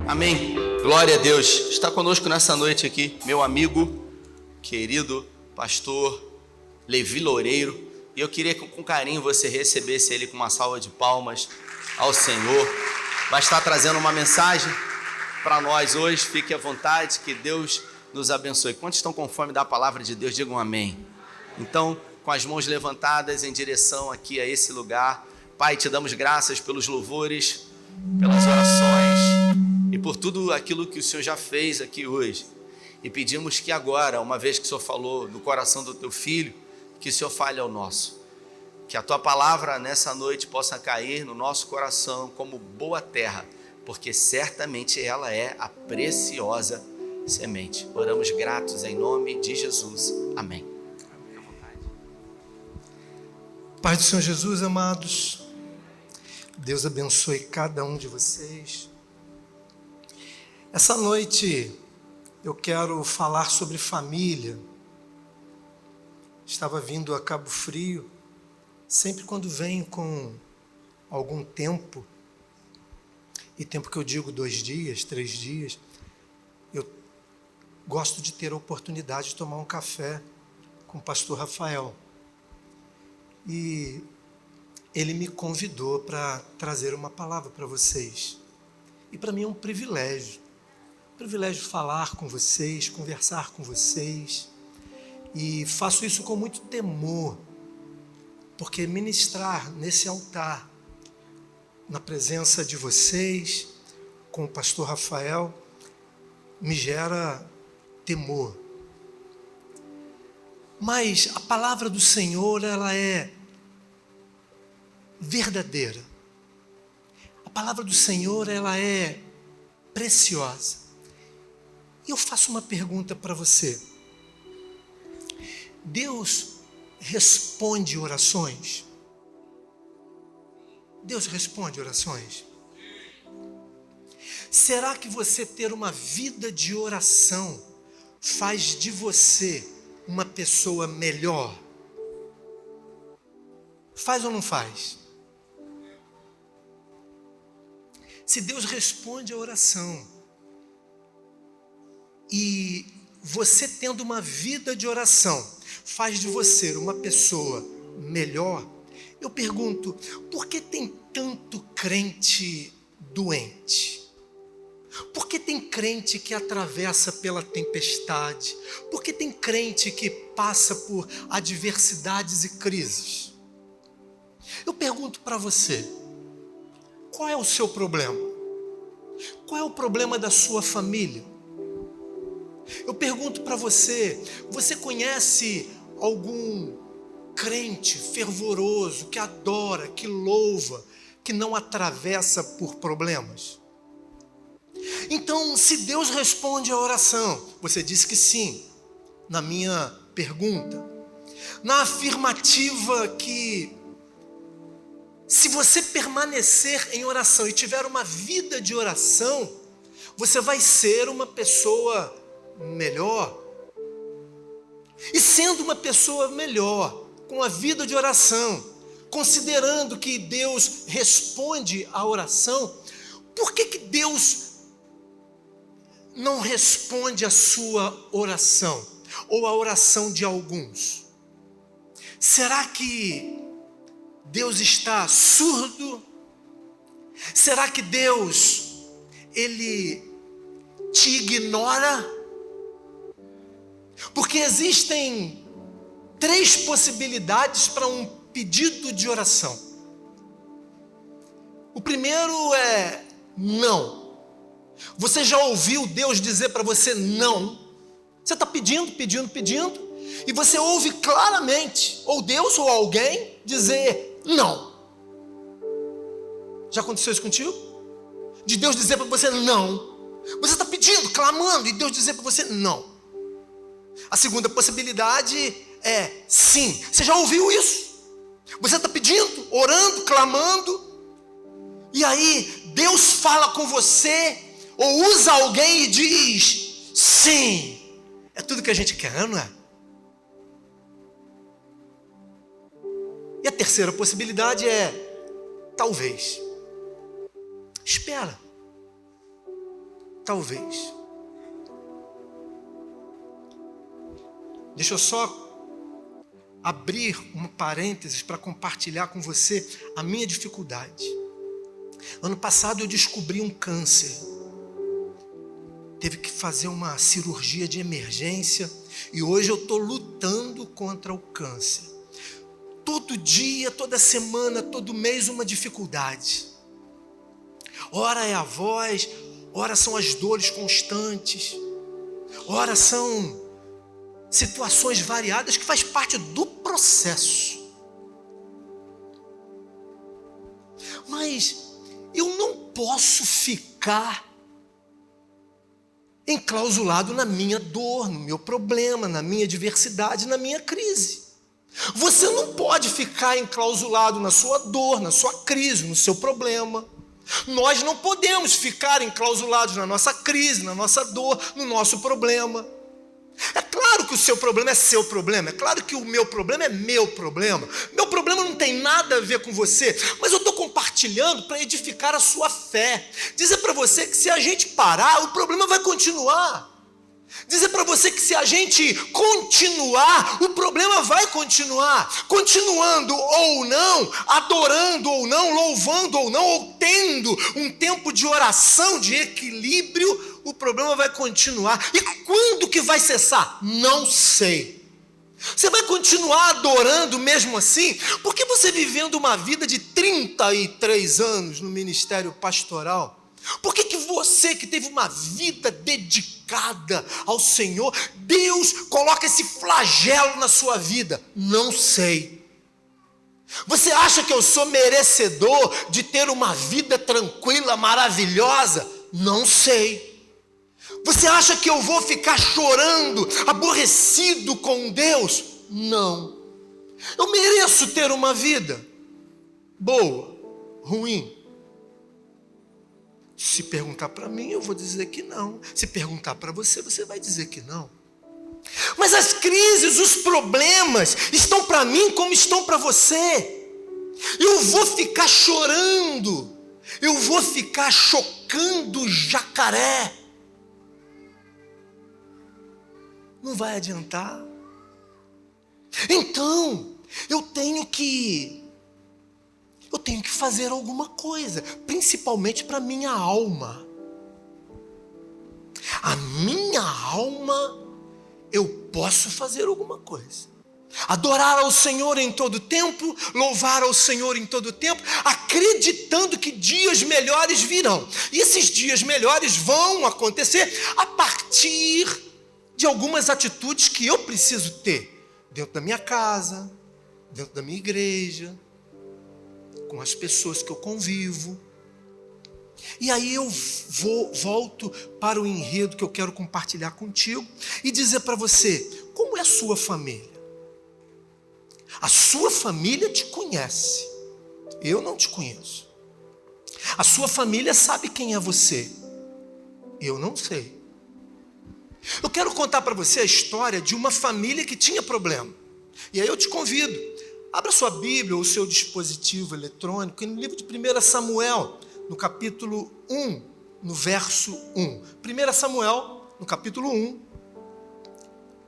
Amém. Glória a Deus. Está conosco nessa noite aqui, meu amigo, querido pastor Levi Loureiro. E eu queria que com carinho você recebesse ele com uma salva de palmas ao Senhor. Vai estar trazendo uma mensagem para nós hoje. Fique à vontade, que Deus nos abençoe. Quantos estão com fome da palavra de Deus? Digam amém. Então, com as mãos levantadas em direção aqui a esse lugar, Pai, te damos graças pelos louvores, pelas orações e por tudo aquilo que o Senhor já fez aqui hoje. E pedimos que agora, uma vez que o Senhor falou no coração do teu filho, que o Senhor fale ao nosso. Que a tua palavra nessa noite possa cair no nosso coração como boa terra, porque certamente ela é a preciosa semente. Oramos gratos em nome de Jesus. Amém. Fique à vontade. Pai do Senhor Jesus, amados, Deus abençoe cada um de vocês. Essa noite eu quero falar sobre família. Estava vindo a Cabo Frio, sempre quando venho com algum tempo, e tempo que eu digo 2 dias, 3 dias, eu gosto de ter a oportunidade de tomar um café com o pastor Rafael. E ele me convidou para trazer uma palavra para vocês. E para mim é um privilégio falar com vocês, conversar com vocês. E faço isso com muito temor, porque ministrar nesse altar, na presença de vocês, com o pastor Rafael, me gera temor. Mas a palavra do Senhor, ela é verdadeira. A palavra do Senhor, ela é preciosa. E eu faço uma pergunta para você. Deus responde orações? Deus responde orações? Será que você ter uma vida de oração faz de você uma pessoa melhor? Faz ou não faz? Se Deus responde a oração e você tendo uma vida de oração faz de você uma pessoa melhor, eu pergunto, por que tem tanto crente doente? Por que tem crente que atravessa pela tempestade? Por que tem crente que passa por adversidades e crises? Eu pergunto para você, qual é o seu problema? Qual é o problema da sua família? Eu pergunto para você, você conhece algum crente fervoroso, que adora, que louva, que não atravessa por problemas? Então, se Deus responde a oração, você disse que sim, na minha pergunta, na afirmativa que se você permanecer em oração e tiver uma vida de oração, você vai ser uma pessoa melhor. E sendo uma pessoa melhor, com a vida de oração, considerando que Deus responde à oração, por que Deus não responde a sua oração, ou a oração de alguns? Será que Deus está surdo? Será que Deus, Ele te ignora? Porque existem 3 possibilidades para um pedido de oração. O primeiro é não. Você já ouviu Deus dizer para você não? Você está pedindo, e você ouve claramente, ou Deus ou alguém, dizer não. Já aconteceu isso contigo? De Deus dizer para você não. Você está pedindo, clamando, e Deus dizer para você não. A segunda possibilidade é sim. Você já ouviu isso? Você está pedindo, orando, clamando, e aí Deus fala com você, ou usa alguém e diz sim. É tudo que a gente quer, não é? E a terceira possibilidade é talvez. Espera. Talvez. Deixa eu só abrir um parênteses para compartilhar com você a minha dificuldade. Ano passado eu descobri um câncer. Teve que fazer uma cirurgia de emergência e hoje eu estou lutando contra o câncer. Todo dia, toda semana, todo mês uma dificuldade. Ora é a voz, ora são as dores constantes, ora são situações variadas que faz parte do processo. Mas eu não posso ficar enclausulado na minha dor, no meu problema, na minha adversidade, na minha crise. Você não pode ficar enclausulado na sua dor, na sua crise, no seu problema. Nós não podemos ficar enclausulados na nossa crise, na nossa dor, no nosso problema. É claro que o seu problema é seu problema, é claro que o meu problema é meu problema. Meu problema não tem nada a ver com você, mas eu estou compartilhando para edificar a sua fé. Dizer para você que se a gente parar, o problema vai continuar. Dizer para você que se a gente continuar, o problema vai continuar. Continuando ou não, adorando ou não, louvando ou não, ou tendo um tempo de oração, de equilíbrio, o problema vai continuar. E quando que vai cessar? Não sei. Você vai continuar adorando mesmo assim? Porque você vivendo uma vida de 33 anos no ministério pastoral, por que você que teve uma vida dedicada ao Senhor, Deus coloca esse flagelo na sua vida? Não sei. Você acha que eu sou merecedor de ter uma vida tranquila, maravilhosa? Não sei. Você acha que eu vou ficar chorando, aborrecido com Deus? Não. Eu mereço ter uma vida boa, ruim? Se perguntar para mim, eu vou dizer que não. Se perguntar para você, você vai dizer que não. Mas as crises, os problemas estão para mim como estão para você. Eu vou ficar chorando, eu vou ficar chocando o jacaré. Não vai adiantar. Então, eu tenho que fazer alguma coisa, principalmente para a minha alma. A minha alma, eu posso fazer alguma coisa. Adorar ao Senhor em todo tempo, louvar ao Senhor em todo tempo, acreditando que dias melhores virão. E esses dias melhores vão acontecer a partir de algumas atitudes que eu preciso ter dentro da minha casa, dentro da minha igreja, com as pessoas que eu convivo. E aí eu volto para o enredo que eu quero compartilhar contigo e dizer para você, como é a sua família? A sua família te conhece, eu não te conheço. A sua família sabe quem é você, eu não sei. Eu quero contar para você a história de uma família que tinha problema. E aí eu te convido, abra sua Bíblia ou o seu dispositivo eletrônico no livro de 1 Samuel, no capítulo 1, no verso 1. 1 Samuel, no capítulo 1,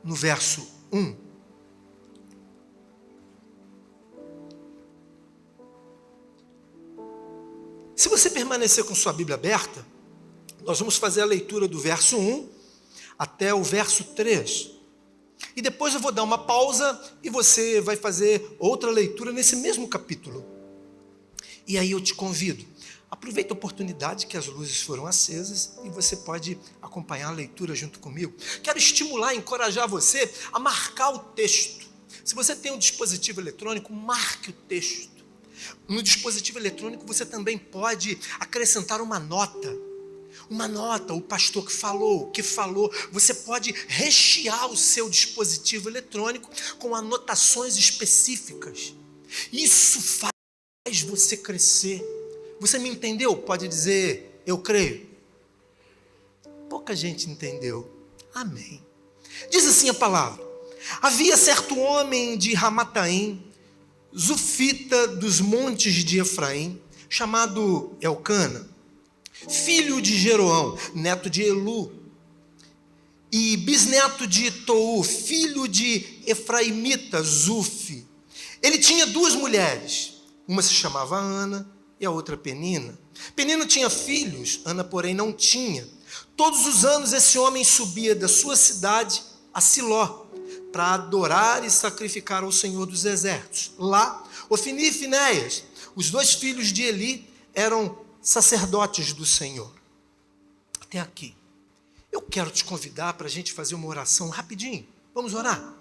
no verso 1. Se você permanecer com sua Bíblia aberta, nós vamos fazer a leitura do verso 1 até o verso 3. E depois eu vou dar uma pausa e você vai fazer outra leitura nesse mesmo capítulo. E aí eu te convido, aproveita a oportunidade que as luzes foram acesas e você pode acompanhar a leitura junto comigo. Quero estimular, encorajar você a marcar o texto. Se você tem um dispositivo eletrônico, marque o texto. No dispositivo eletrônico você também pode acrescentar uma nota, o pastor que falou, você pode rechear o seu dispositivo eletrônico com anotações específicas. Isso faz você crescer. Você me entendeu? Pode dizer, eu creio. Pouca gente entendeu. Amém. Diz assim a palavra: havia certo homem de Ramataim, Zufita dos montes de Efraim, chamado Elcana, filho de Jeroão, neto de Elu, e bisneto de Tou, filho de Efraimita, Zuf. Ele tinha 2 mulheres, uma se chamava Ana e a outra Penina. Penina tinha filhos, Ana, porém, não tinha. Todos os anos esse homem subia da sua cidade a Siló, para adorar e sacrificar ao Senhor dos Exércitos. Lá, Ofni e Finéias, os 2 filhos de Eli, eram sacerdotes do Senhor. Até aqui. Eu quero te convidar para a gente fazer uma oração rapidinho. Vamos orar?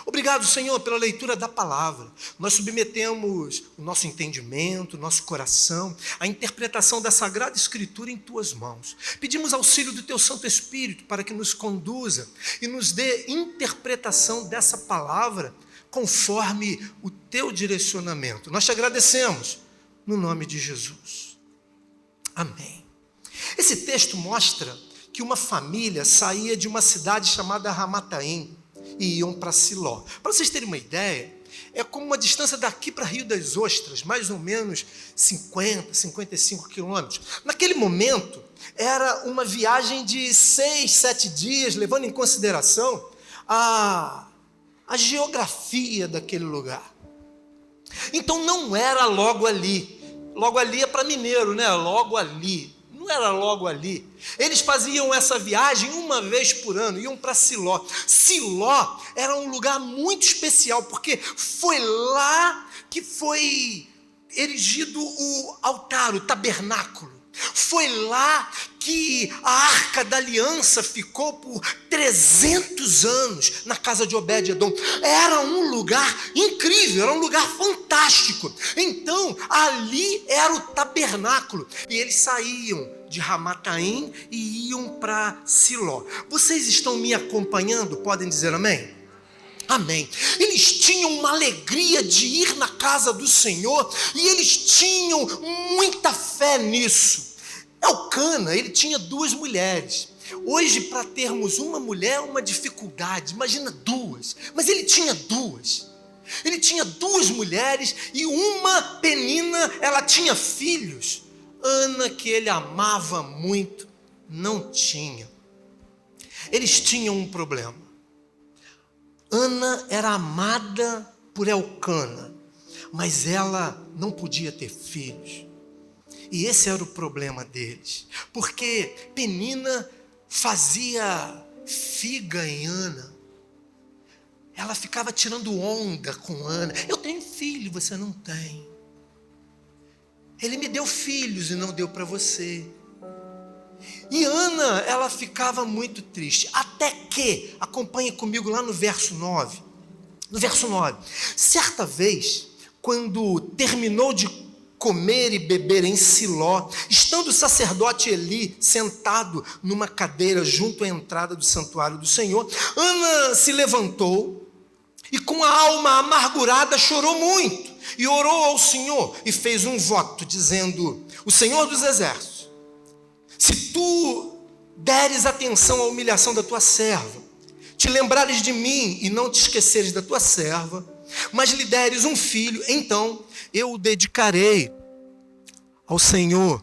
Obrigado, Senhor, pela leitura da palavra. Nós submetemos o nosso entendimento, o nosso coração, a interpretação da Sagrada Escritura em Tuas mãos. Pedimos auxílio do Teu Santo Espírito para que nos conduza e nos dê interpretação dessa palavra conforme o Teu direcionamento. Nós te agradecemos no nome de Jesus. Amém. Esse texto mostra que uma família saía de uma cidade chamada Ramataim e iam para Siló. Para vocês terem uma ideia, é como uma distância daqui para Rio das Ostras, mais ou menos 50, 55 quilômetros. Naquele momento, era uma viagem de 6, 7 dias, levando em consideração a geografia daquele lugar. Então não era logo ali. Logo ali é para mineiro, né? Logo ali. Não era logo ali. Eles faziam essa viagem uma vez por ano, iam para Siló. Siló era um lugar muito especial, porque foi lá que foi erigido o altar, o tabernáculo. Foi lá que a Arca da Aliança ficou por 300 anos na casa de Obed-edom. Era um lugar incrível, era um lugar fantástico. Então, ali era o tabernáculo. E eles saíam de Ramataim e iam para Siló. Vocês estão me acompanhando? Podem dizer amém? Amém. Eles tinham uma alegria de ir na casa do Senhor e eles tinham muita fé nisso. Elcana, ele tinha 2 mulheres. Hoje, para termos uma mulher é uma dificuldade, imagina 2. Mas ele tinha 2. Ele tinha 2 mulheres e uma Penina, ela tinha filhos. Ana, que ele amava muito, não tinha. Eles tinham um problema. Ana era amada por Elcana, mas ela não podia ter filhos. E esse era o problema deles, porque Penina fazia figa em Ana. Ela ficava tirando onda com Ana. Eu tenho filho, você não tem. Ele me deu filhos e não deu para você. E Ana, ela ficava muito triste, até que, acompanhe comigo lá no verso 9. No verso 9, certa vez, quando terminou de comer e beber em Siló, estando o sacerdote Eli sentado numa cadeira junto à entrada do santuário do Senhor, Ana se levantou e com a alma amargurada chorou muito e orou ao Senhor e fez um voto dizendo: o Senhor dos Exércitos, se tu deres atenção à humilhação da tua serva, te lembrares de mim e não te esqueceres da tua serva, mas lhe deres um filho, então eu o dedicarei ao Senhor.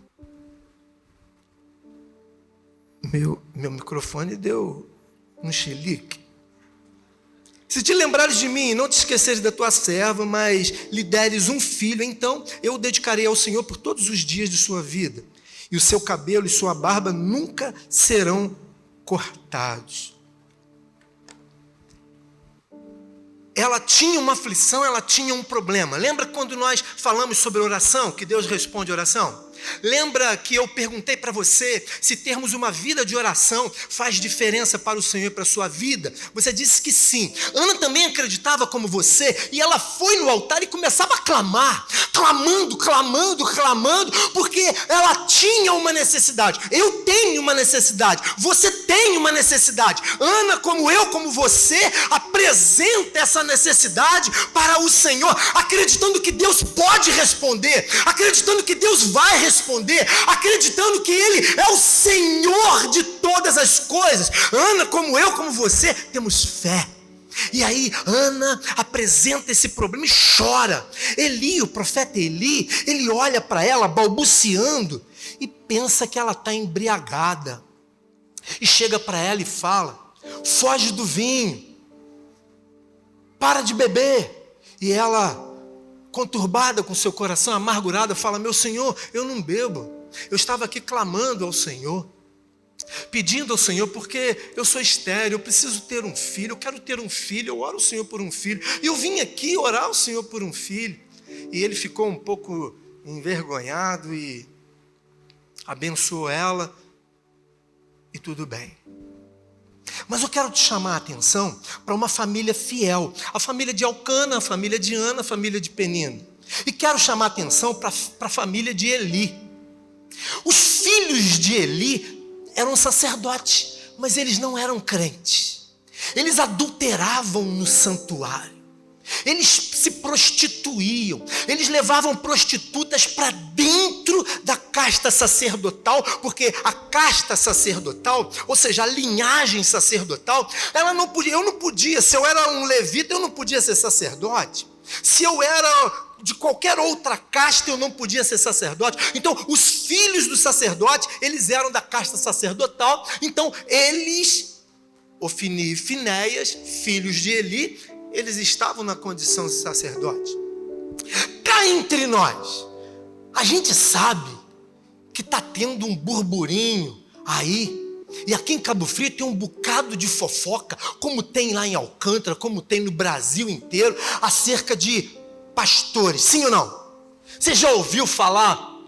Meu microfone deu um chilique. Se te lembrares de mim e não te esqueceres da tua serva, mas lhe deres um filho, então eu o dedicarei ao Senhor por todos os dias de sua vida, e o seu cabelo e sua barba nunca serão cortados. Ela tinha uma aflição, ela tinha um problema. Lembra quando nós falamos sobre oração, que Deus responde oração? Lembra que eu perguntei para você se termos uma vida de oração faz diferença para o Senhor e para a sua vida? Você disse que sim. Ana também acreditava como você e ela foi no altar e começava a clamar, clamando, porque ela tinha uma necessidade. Eu tenho uma necessidade, você tem uma necessidade. Ana, como eu, como você, apresenta essa necessidade para o Senhor, acreditando que Deus pode responder, acreditando que Deus vai responder, acreditando que Ele é o Senhor de todas as coisas. Ana, como eu, como você, temos fé. E aí Ana apresenta esse problema e chora. Eli, o profeta Eli, ele olha para ela balbuciando e pensa que ela está embriagada. E chega para ela e fala: foge do vinho, para de beber. E ela, conturbada com seu coração, amargurada, fala: meu Senhor, eu não bebo. Eu estava aqui clamando ao Senhor, pedindo ao Senhor, porque eu sou estéril, eu preciso ter um filho, eu quero ter um filho, eu oro ao Senhor por um filho. E eu vim aqui orar ao Senhor por um filho. E ele ficou um pouco envergonhado e abençoou ela. E tudo bem. Mas eu quero te chamar a atenção para uma família fiel. A família de Elcana, a família de Ana, a família de Penina. E quero chamar a atenção para a família de Eli. Os filhos de Eli eram sacerdotes, mas eles não eram crentes. Eles adulteravam no santuário. Eles se prostituíam. Eles levavam prostitutas para dentro da casta sacerdotal, porque a casta sacerdotal, ou seja, a linhagem sacerdotal, ela não podia, eu não podia, se eu era um levita, eu não podia ser sacerdote. Se eu era de qualquer outra casta, eu não podia ser sacerdote. Então, os filhos do sacerdote, eles eram da casta sacerdotal. Então, eles, Ofni e Finéias, filhos de Eli, eles estavam na condição de sacerdote. Cá entre nós, a gente sabe que está tendo um burburinho aí. E aqui em Cabo Frio tem um bocado de fofoca, como tem lá em Alcântara, como tem no Brasil inteiro, acerca de pastores. Sim ou não? Você já ouviu falar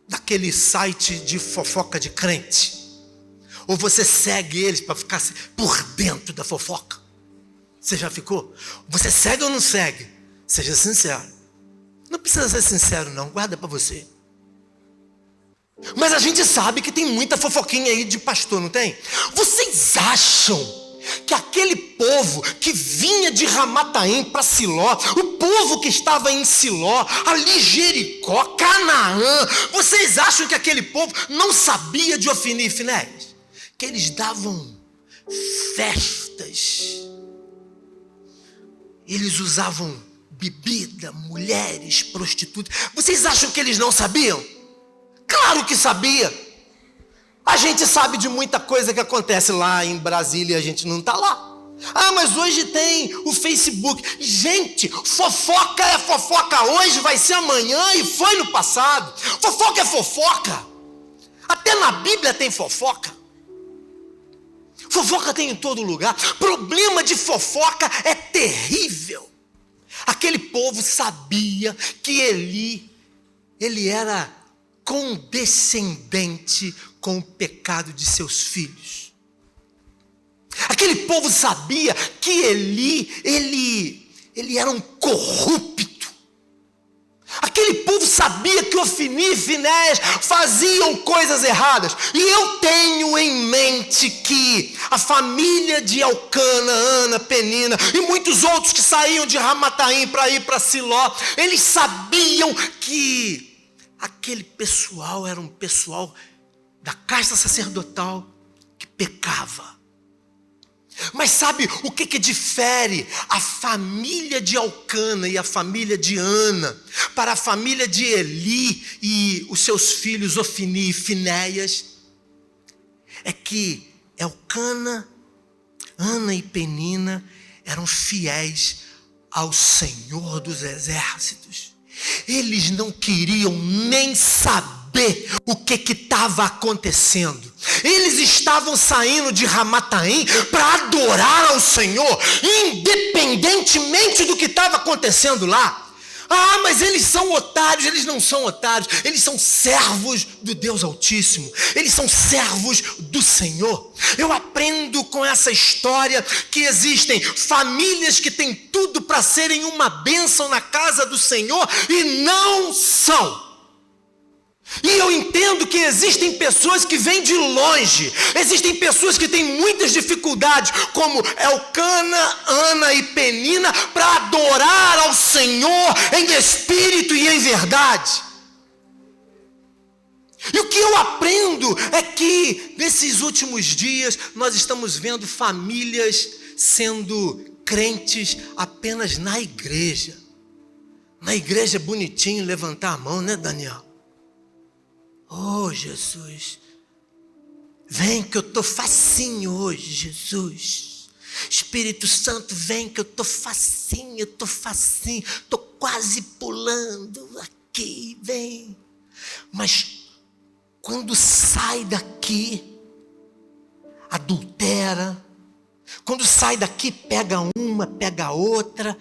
daquele site de fofoca de crente? Ou você segue eles para ficar por dentro da fofoca? Você já ficou? Você segue ou não segue? Seja sincero. Não precisa ser sincero não, guarda para você. Mas a gente sabe que tem muita fofoquinha aí de pastor, não tem? Vocês acham que aquele povo que vinha de Ramataim para Siló, o povo que estava em Siló, ali Jericó, Canaã, vocês acham que aquele povo não sabia de Ofni e Finéias? Que eles davam festas, eles usavam bebida, mulheres, prostitutas. Vocês acham que eles não sabiam? Claro que sabia. A gente sabe de muita coisa que acontece lá em Brasília e a gente não está lá. Ah, mas hoje tem o Facebook. Gente, fofoca é fofoca hoje, vai ser amanhã e foi no passado. Fofoca é fofoca. Até na Bíblia tem fofoca. Fofoca tem em todo lugar. Problema de fofoca é terrível. Aquele povo sabia que ele era condescendente com o pecado de seus filhos. Aquele povo sabia que ele era um corrupto. Aquele povo sabia que Ofni e Finéias faziam coisas erradas. E eu tenho em mente que a família de Elcana, Ana, Penina e muitos outros que saíam de Ramataim para ir para Siló, eles sabiam que aquele pessoal era um pessoal da casta sacerdotal que pecava. Mas sabe o que difere a família de Elcana e a família de Ana para a família de Eli e os seus filhos Ofni e Finéias? É que Elcana, Ana e Penina eram fiéis ao Senhor dos Exércitos. Eles não queriam nem saber o que estava acontecendo. Eles estavam saindo de Ramataim para adorar ao Senhor, independentemente do que estava acontecendo lá. Ah, mas eles são otários. Eles não são otários, eles são servos do Deus Altíssimo, eles são servos do Senhor. Eu aprendo com essa história que existem famílias que têm tudo para serem uma bênção na casa do Senhor e não são. E eu entendo que existem pessoas que vêm de longe, existem pessoas que têm muitas dificuldades, como Elcana, Ana e Penina, para adorar ao Senhor em espírito e em verdade. E o que eu aprendo é que nesses últimos dias nós estamos vendo famílias sendo crentes apenas na igreja. Na igreja é bonitinho levantar a mão, né, Daniel? Oh, Jesus, vem que eu estou facinho hoje, Jesus. Espírito Santo, vem que eu estou facinho, estou quase pulando aqui, vem. Mas quando sai daqui, adultera. Quando sai daqui, pega uma, pega outra.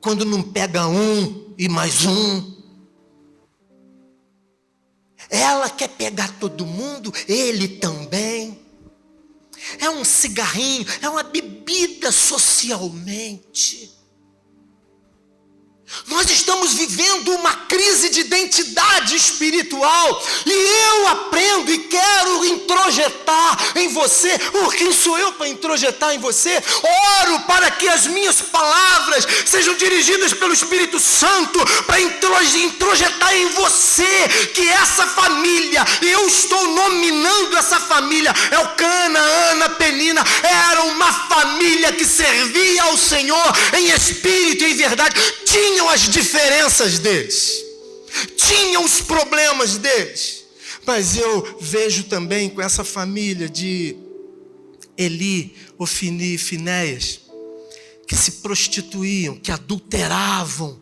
Quando não pega um e mais um. Ela quer pegar todo mundo, ele também. É um cigarrinho, é uma bebida socialmente. Nós estamos vivendo uma crise de identidade espiritual. E eu aprendo e quero introjetar em você. Quem sou eu para introjetar em você? Oro para que as minhas palavras sejam dirigidas pelo Espírito Santo para introjetar em você que essa família, e eu estou nominando essa família, Elcana, Ana, Penina, era uma família que servia ao Senhor em espírito e em verdade. Tinham as diferenças deles, tinham os problemas deles, mas eu vejo também com essa família de Eli, Ofni e Finéias, que se prostituíam, que adulteravam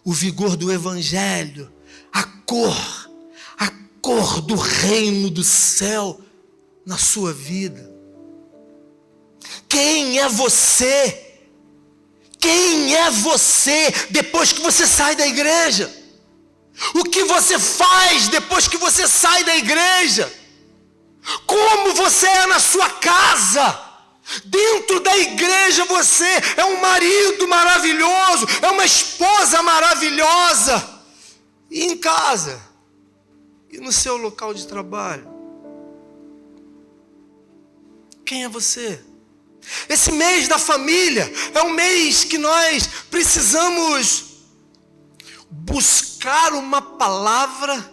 o vigor do evangelho, a cor do reino do céu na sua vida. Quem é você? Quem é você depois que você sai da igreja? O que você faz depois que você sai da igreja? Como você é na sua casa? Dentro da igreja você é um marido maravilhoso, é uma esposa maravilhosa. E em casa? E no seu local de trabalho? Quem é você? Esse mês da família é um mês que nós precisamos buscar uma palavra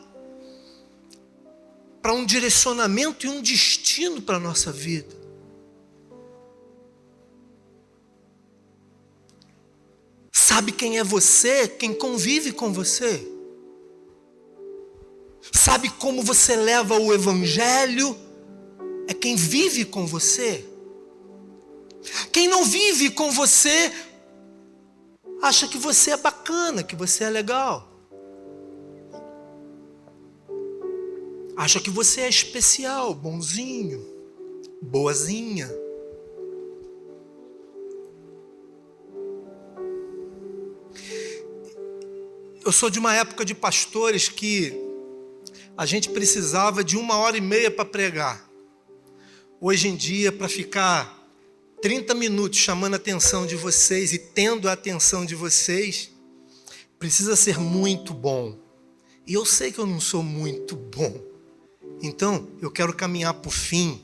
para um direcionamento e um destino para a nossa vida. Sabe quem é você? Quem convive com você? Sabe como você leva o evangelho? É quem vive com você. Quem não vive com você acha que você é bacana, que você é legal. Acha que você é especial, bonzinho, boazinha. Eu sou de uma época de pastores que a gente precisava de 1h30 para pregar. Hoje em dia, para ficar 30 minutos chamando a atenção de vocês e tendo a atenção de vocês, precisa ser muito bom. E eu sei que eu não sou muito bom. Então, eu quero caminhar para o fim,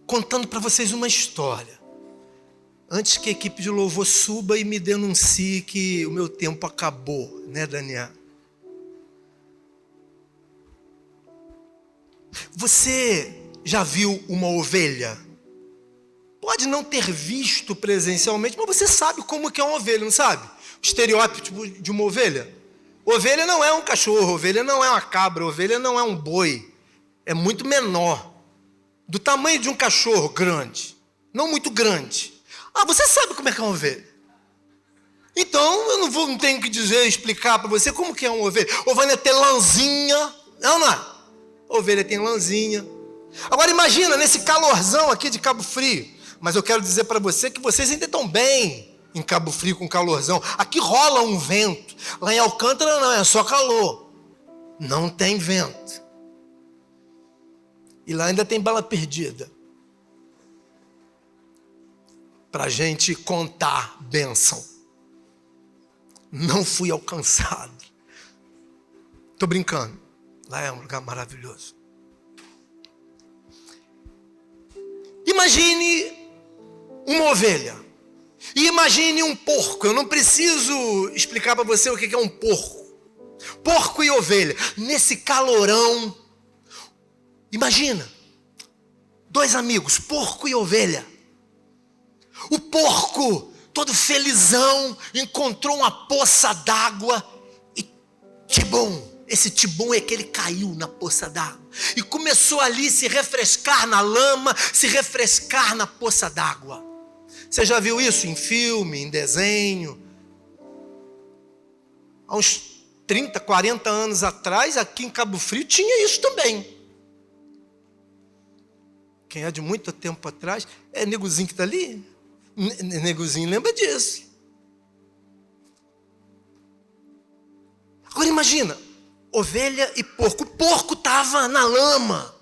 contando para vocês uma história. Antes que a equipe de louvor suba e me denuncie que o meu tempo acabou, né, Daniel? Você já viu uma ovelha? Pode não ter visto presencialmente, mas você sabe como que é uma ovelha, não sabe? O estereótipo de uma ovelha. Ovelha não é um cachorro, ovelha não é uma cabra, ovelha não é um boi. É muito menor. Do tamanho de um cachorro grande. Não muito grande. Você sabe como é que é uma ovelha. Então, eu não tenho que explicar para você como que é uma ovelha. Ovelha tem lãzinha. Não é? Ovelha tem lãzinha. Agora imagina, nesse calorzão aqui de Cabo Frio. Mas eu quero dizer para você que vocês ainda estão bem em Cabo Frio com calorzão. Aqui rola um vento. Lá em Alcântara não, é só calor. Não tem vento. E lá ainda tem bala perdida. Para a gente contar bênção. Não fui alcançado. Estou brincando. Lá é um lugar maravilhoso. Imagine uma ovelha. E imagine um porco. Eu não preciso explicar para você o que é um porco. Porco e ovelha. Nesse calorão. Imagina. 2 amigos, porco e ovelha. O porco, todo felizão, encontrou uma poça d'água e, tibum, Esse tibum é que ele caiu na poça d'água e começou ali se refrescar na lama, se refrescar na poça d'água. Você já viu isso em filme, em desenho? Há uns 30, 40 anos atrás, aqui em Cabo Frio, tinha isso também. Quem é de muito tempo atrás, é Negozinho que está ali? Negozinho lembra disso. Agora imagina, ovelha e porco. O porco estava na lama.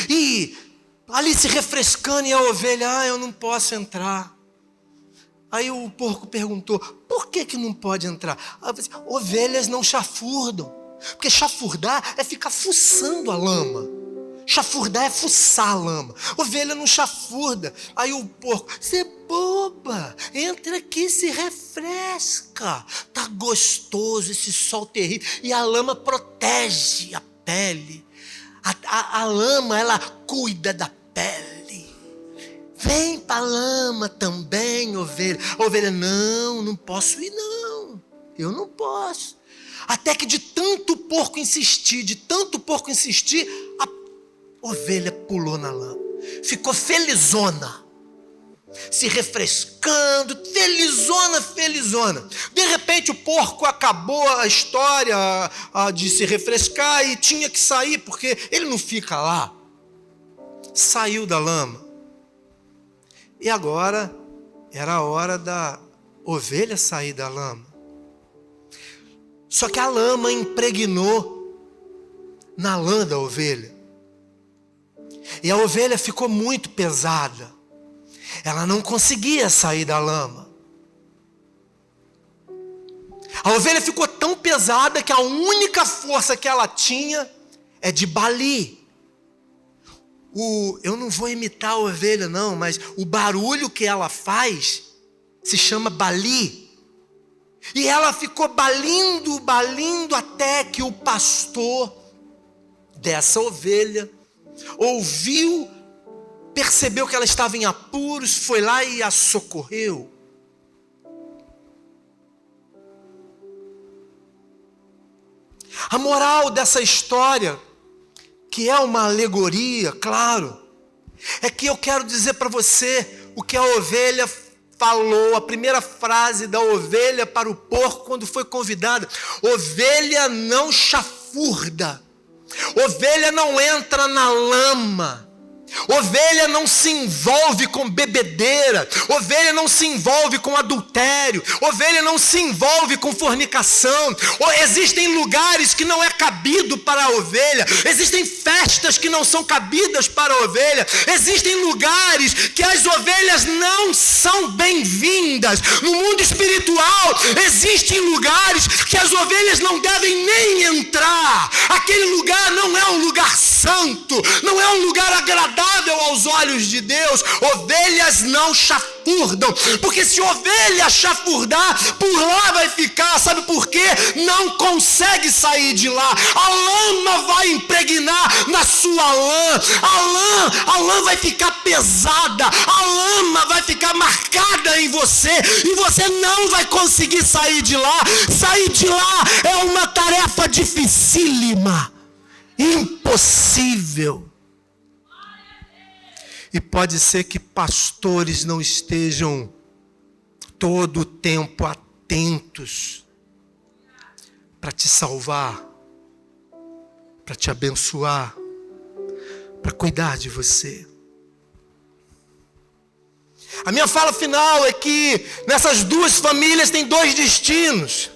E ali se refrescando, e a ovelha, eu não posso entrar. Aí o porco perguntou, por que não pode entrar? Ovelhas não chafurdam. Porque chafurdar é ficar fuçando a lama. Chafurdar é fuçar a lama. Ovelha não chafurda. Aí o porco, você é boba, entra aqui, se refresca. Tá gostoso esse sol terrível. E a lama protege a pele. A lama, ela cuida da pele. Vem para a lama também, ovelha. A ovelha, não posso ir não. Eu não posso. Até que de tanto porco insistir, a ovelha pulou na lama. Ficou felizona. Se refrescando, felizona. De repente o porco acabou a história de se refrescar e tinha que sair, porque ele não fica lá. Saiu da lama. E agora era a hora da ovelha sair da lama. Só que a lama impregnou na lã da ovelha. E a ovelha ficou muito pesada. Ela não conseguia sair da lama. A ovelha ficou tão pesada que a única força que ela tinha é de balir. Eu não vou imitar a ovelha não, mas o barulho que ela faz se chama balir. E ela ficou balindo até que o pastor dessa ovelha ouviu, percebeu que ela estava em apuros, foi lá e a socorreu. A moral dessa história, que é uma alegoria, claro, é que eu quero dizer para você o que a ovelha falou, a primeira frase da ovelha para o porco quando foi convidada: ovelha não chafurda, ovelha não entra na lama, ovelha não se envolve com bebedeira, ovelha não se envolve com adultério, ovelha não se envolve com fornicação. Existem lugares que não é cabido para a ovelha, existem festas que não são cabidas para a ovelha, existem lugares que as ovelhas não são bem-vindas. No mundo espiritual existem lugares que as ovelhas não devem nem entrar. Aquele lugar não é um lugar santo, não é um lugar agradável aos olhos de Deus. Ovelhas não chafurdam, porque se ovelha chafurdar, por lá vai ficar. Sabe por quê? Não consegue sair de lá. A lama vai impregnar na sua lã. A lã vai ficar pesada, a lama vai ficar marcada em você, e você não vai conseguir sair de lá. Sair de lá é uma tarefa dificílima, impossível. E pode ser que pastores não estejam todo o tempo atentos para te salvar, para te abençoar, para cuidar de você. A minha fala final é que nessas duas famílias tem dois destinos.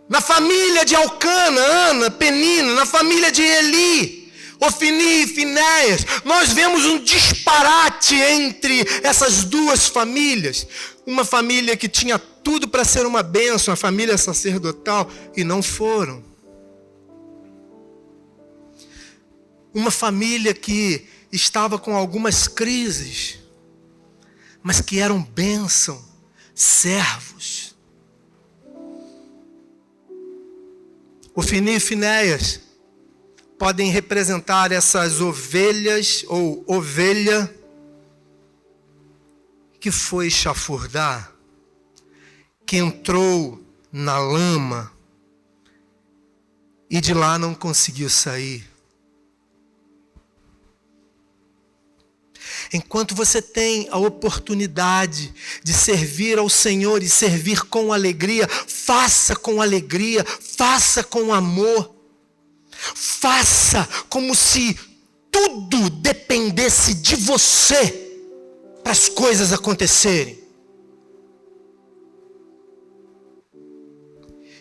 Na família de Elcana, Ana, Penina, na família de Eli, Ofni e Finéias, nós vemos um disparate entre essas duas famílias. Uma família que tinha tudo para ser uma bênção, a família sacerdotal, e não foram. Uma família que estava com algumas crises, mas que eram bênção, servos. Ofni e Finéias podem representar essas ovelhas ou ovelha que foi chafurdar, que entrou na lama e de lá não conseguiu sair. Enquanto você tem a oportunidade de servir ao Senhor e servir com alegria, faça com alegria, faça com amor. Faça como se tudo dependesse de você para as coisas acontecerem.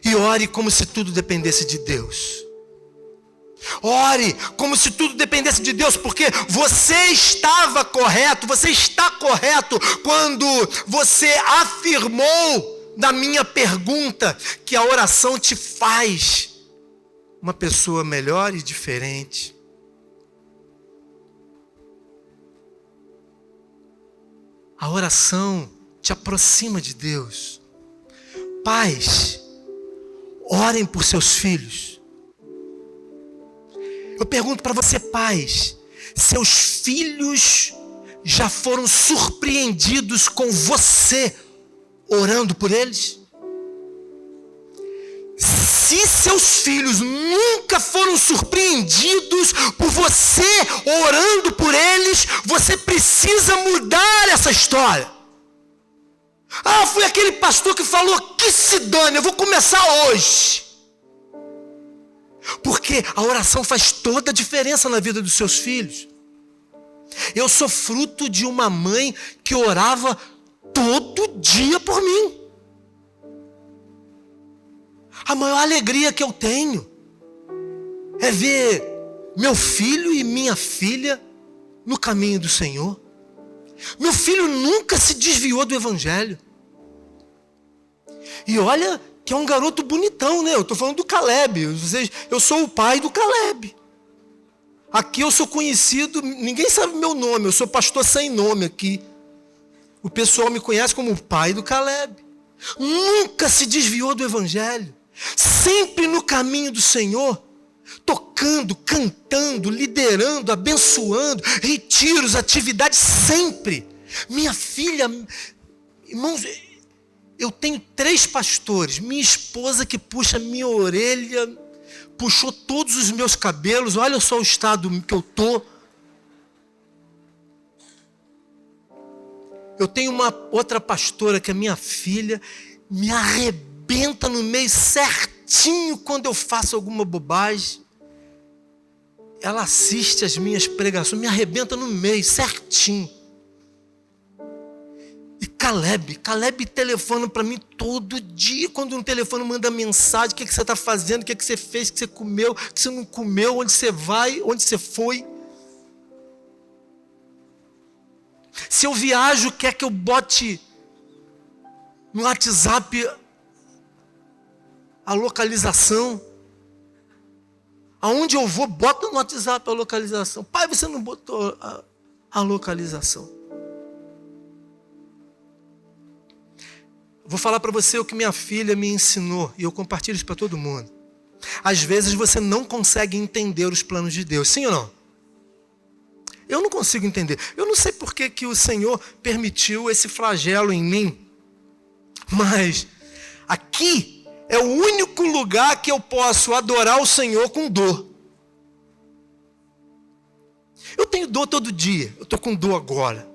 E ore como se tudo dependesse de Deus. Ore como se tudo dependesse de Deus, porque você estava correto, você está correto quando você afirmou na minha pergunta que a oração te faz uma pessoa melhor e diferente. A oração te aproxima de Deus. Pais, orem por seus filhos. Eu pergunto para você, pais, seus filhos já foram surpreendidos com você orando por eles? Se seus filhos nunca foram surpreendidos por você orando por eles, você precisa mudar essa história. Ah, foi aquele pastor que falou, que se dane, eu vou começar hoje. Porque a oração faz toda a diferença na vida dos seus filhos. Eu sou fruto de uma mãe que orava todo dia por mim. A maior alegria que eu tenho é ver meu filho e minha filha no caminho do Senhor. Meu filho nunca se desviou do Evangelho. E olha que é um garoto bonitão, né? Eu estou falando do Caleb. Eu sou o pai do Caleb. Aqui eu sou conhecido, ninguém sabe meu nome, eu sou pastor sem nome aqui. O pessoal me conhece como o pai do Caleb. Nunca se desviou do Evangelho. Sempre no caminho do Senhor. Tocando, cantando, liderando, abençoando, retiros, atividades, sempre. Minha filha, irmãos, eu tenho 3 pastores. Minha esposa que puxa minha orelha, puxou todos os meus cabelos. Olha só o estado que eu estou. Eu tenho uma outra pastora que é minha filha, me arrebenta no meio certinho quando eu faço alguma bobagem. Ela assiste as minhas pregações, me arrebenta no meio certinho. E Caleb telefona para mim todo dia. Quando um telefone manda mensagem, o que você está fazendo, o que você fez, o que você comeu, o que você não comeu, onde você vai, onde você foi. Se eu viajo, quer que eu bote no WhatsApp a localização. Aonde eu vou, bota no WhatsApp a localização. Pai, você não botou a localização. Vou falar para você o que minha filha me ensinou, e eu compartilho isso para todo mundo. Às vezes você não consegue entender os planos de Deus, sim ou não? Eu não consigo entender. Eu não sei por que o Senhor permitiu esse flagelo em mim. Mas aqui é o único lugar que eu posso adorar o Senhor com dor. Eu tenho dor todo dia. Eu estou com dor agora.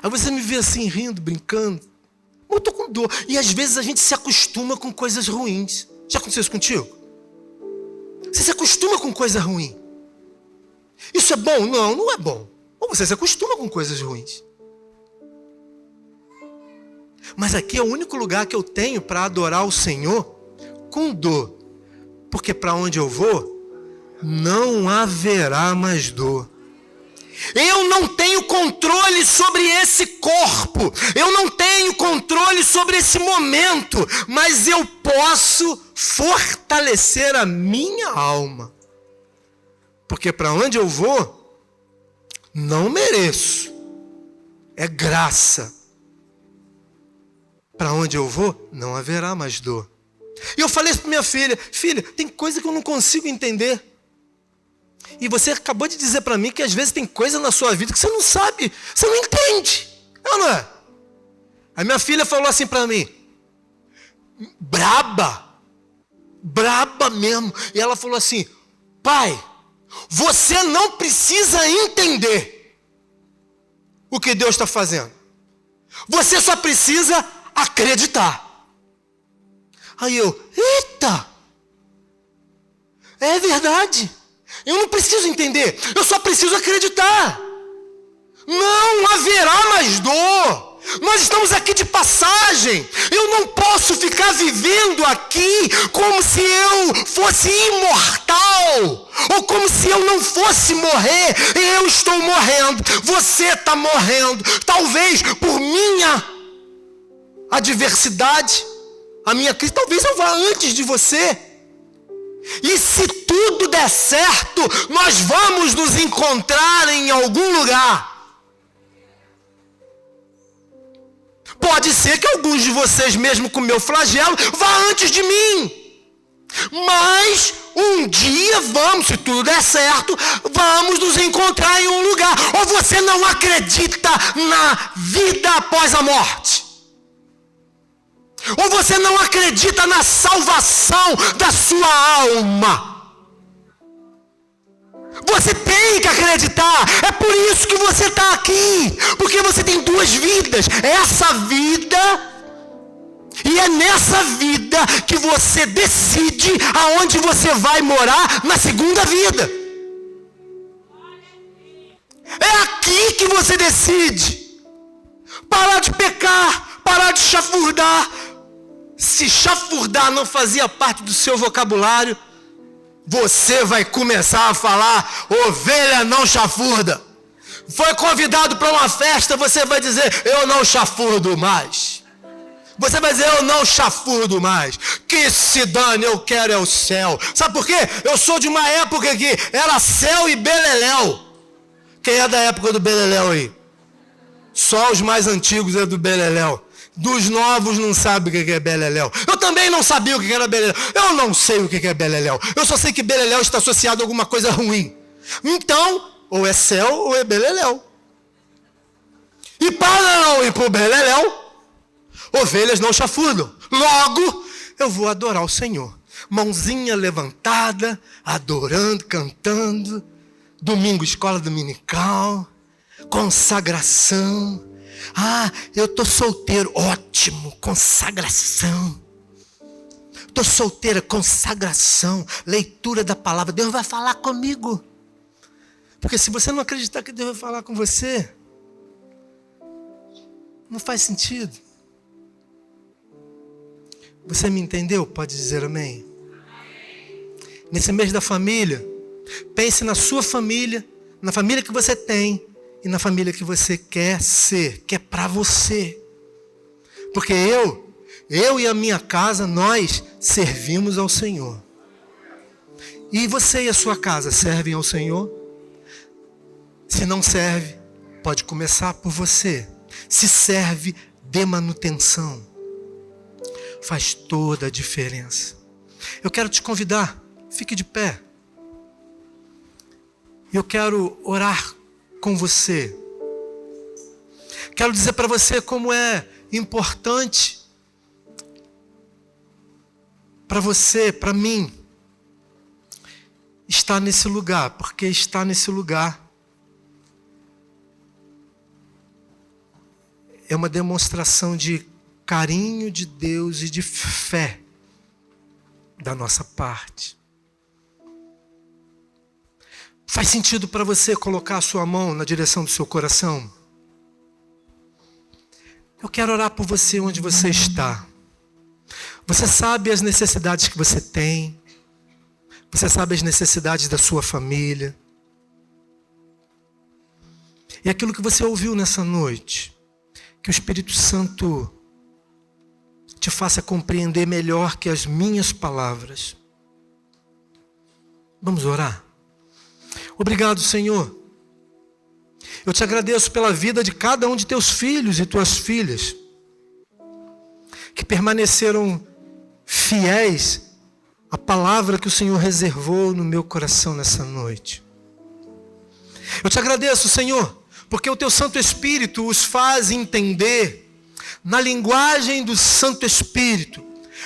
Aí você me vê assim, rindo, brincando. Eu estou com dor. E às vezes a gente se acostuma com coisas ruins. Já aconteceu isso contigo? Você se acostuma com coisa ruim. Isso é bom? Não, não é bom. Ou você se acostuma com coisas ruins. Mas aqui é o único lugar que eu tenho para adorar o Senhor com dor. Porque para onde eu vou, não haverá mais dor. Eu não tenho controle sobre esse corpo. Eu não tenho controle sobre esse momento. Mas eu posso fortalecer a minha alma. Porque para onde eu vou, não mereço. É graça. Para onde eu vou, não haverá mais dor. E eu falei isso para minha filha. Filha, tem coisa que eu não consigo entender. E você acabou de dizer para mim que às vezes tem coisa na sua vida que você não sabe. Você não entende. É ou não é? Aí minha filha falou assim para mim. Braba. braba mesmo. E ela falou assim: pai, você não precisa entender o que Deus está fazendo. Você só precisa acreditar. Aí eu, eita, é verdade. Eu não preciso entender, eu só preciso acreditar. Não haverá mais dor. Nós estamos aqui de passagem. Eu não posso ficar vivendo aqui como se eu fosse imortal, ou como se eu não fosse morrer. Eu estou morrendo, você está morrendo. Talvez por minha adversidade, a minha crise, talvez eu vá antes de você. E se tudo der certo, nós vamos nos encontrar em algum lugar. Pode ser que alguns de vocês, mesmo com o meu flagelo, vá antes de mim. Mas um dia vamos, se tudo der certo, vamos nos encontrar em um lugar. Ou você não acredita na vida após a morte? Ou você não acredita na salvação da sua alma? Você tem que acreditar. É por isso que você está aqui. Porque você tem duas vidas. Essa vida, e é nessa vida que você decide aonde você vai morar na segunda vida. É aqui que você decide. Parar de pecar, parar de chafurdar. Se chafurdar não fazia parte do seu vocabulário, você vai começar a falar: ovelha não chafurda. Foi convidado para uma festa, você vai dizer: eu não chafurdo mais. Você vai dizer: eu não chafurdo mais. Que se dane, eu quero é o céu. Sabe por quê? Eu sou de uma época que era céu e beleléu. Quem é da época do beleléu aí? Só os mais antigos é do beleléu. Dos novos não sabe o que é beleléu. Eu também não sabia o que era beleléu. Eu não sei o que é beleléu. Eu só sei que beleléu está associado a alguma coisa ruim. Então, ou é céu ou é beleléu. E para não ir para o beleléu, ovelhas não chafurdam. Logo, eu vou adorar o Senhor. Mãozinha levantada, adorando, cantando. Domingo, escola dominical. Consagração. Ah, eu estou solteiro. Ótimo, consagração. Estou solteira, consagração. Leitura da palavra. Deus vai falar comigo. Porque se você não acreditar que Deus vai falar com você, não faz sentido. Você me entendeu? Pode dizer amém. Nesse mês da família, pense na sua família, na família que você tem e na família que você quer ser, que é para você. Porque eu e a minha casa, nós servimos ao Senhor. E você e a sua casa servem ao Senhor? Se não serve, pode começar por você. Se serve, dê manutenção. Faz toda a diferença. Eu quero te convidar, fique de pé. Eu quero orar com você. Quero dizer para você como é importante para você, para mim, estar nesse lugar, porque estar nesse lugar é uma demonstração de carinho de Deus e de fé da nossa parte. Faz sentido para você colocar a sua mão na direção do seu coração? Eu quero orar por você onde você está. Você sabe as necessidades que você tem. Você sabe as necessidades da sua família. E aquilo que você ouviu nessa noite, que o Espírito Santo te faça compreender melhor que as minhas palavras. Vamos orar? Obrigado, Senhor. Eu te agradeço pela vida de cada um de teus filhos e tuas filhas, que permaneceram fiéis à palavra que o Senhor reservou no meu coração nessa noite. Eu te agradeço, Senhor, porque o teu Santo Espírito os faz entender, na linguagem do Santo Espírito,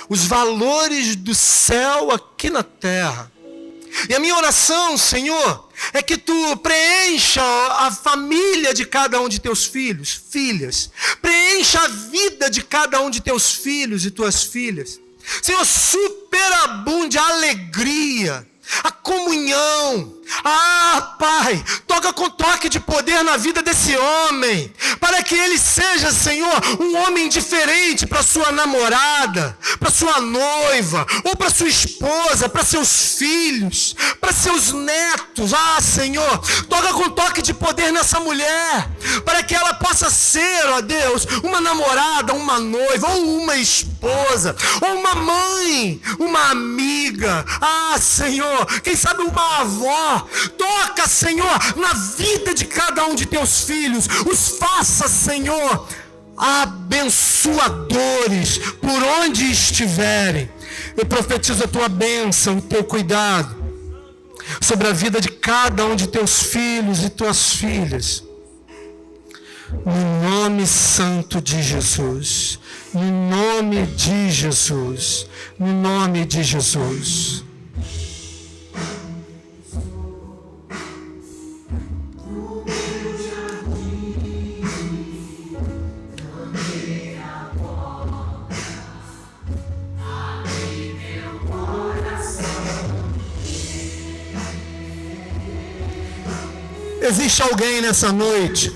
os valores do céu aqui na terra. E a minha oração, Senhor, é que Tu preencha a família de cada um de Teus filhos, filhas. Preencha a vida de cada um de Teus filhos e Tuas filhas. Senhor, superabunde a alegria, a comunhão. Pai, toca com toque de poder na vida desse homem, para que ele seja, Senhor, um homem diferente para sua namorada, para sua noiva, ou para sua esposa, para seus filhos, para seus netos. Senhor, toca com toque de poder nessa mulher, para que ela possa ser, ó Deus, uma namorada, uma noiva, ou uma esposa, ou uma mãe, uma amiga. Senhor, quem sabe uma avó. Toca, Senhor, na vida de cada um de Teus filhos. Os faça, Senhor, abençoadores por onde estiverem. Eu profetizo a Tua bênção, o Teu cuidado sobre a vida de cada um de Teus filhos e Tuas filhas. No nome santo de Jesus. No nome de Jesus. No nome de Jesus. Existe alguém nessa noite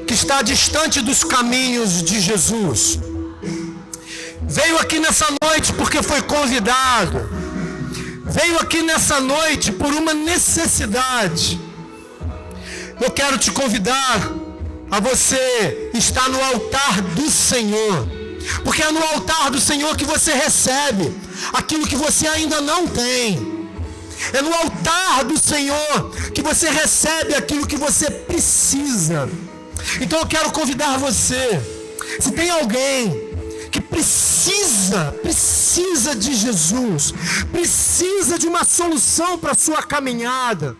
que está distante dos caminhos de Jesus. Veio aqui nessa noite porque foi convidado. Veio aqui nessa noite por uma necessidade. Eu quero te convidar a você estar no altar do Senhor. Porque é no altar do Senhor que você recebe aquilo que você ainda não tem. É no altar do Senhor que você recebe aquilo que você precisa. Então eu quero convidar você. Se tem alguém que precisa de Jesus, precisa de uma solução para a sua caminhada,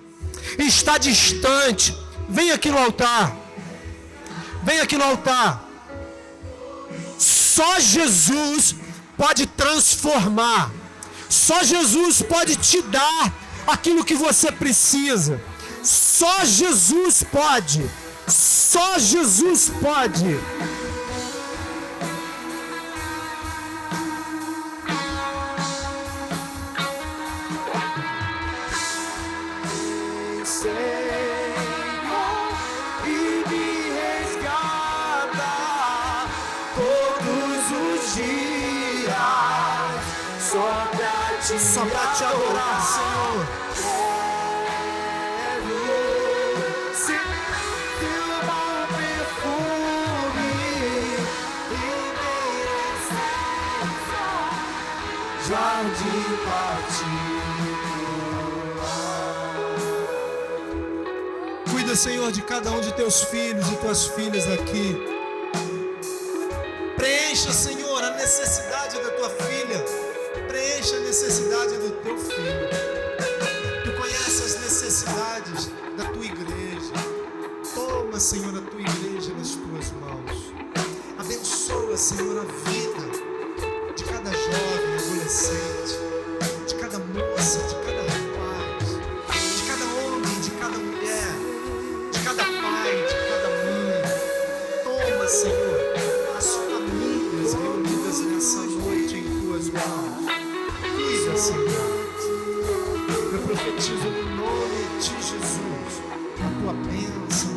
e está distante, vem aqui no altar. Vem aqui no altar. Só Jesus pode transformar. Só Jesus pode te dar aquilo que você precisa. Só Jesus pode. Só Jesus pode. Só pra te adorar, Senhor. Se teu bom perfume jardim particular. Cuida, Senhor, de cada um de Teus filhos e Tuas filhas aqui. Preencha, Senhor, a necessidade da Tua filha. Preencha a necessidade do Teu filho. Tu conheces as necessidades da Tua igreja. Toma, Senhor, a Tua igreja nas Tuas mãos. Abençoa, Senhor, a vida de cada jovem, adolescente, de cada moça, de cada rapaz, de cada homem, de cada mulher, de cada pai, de cada mãe. Toma, Senhor, as famílias reunidas nessa noite em Tuas mãos. Senhor, eu profetizo no nome de Jesus a Tua bênção,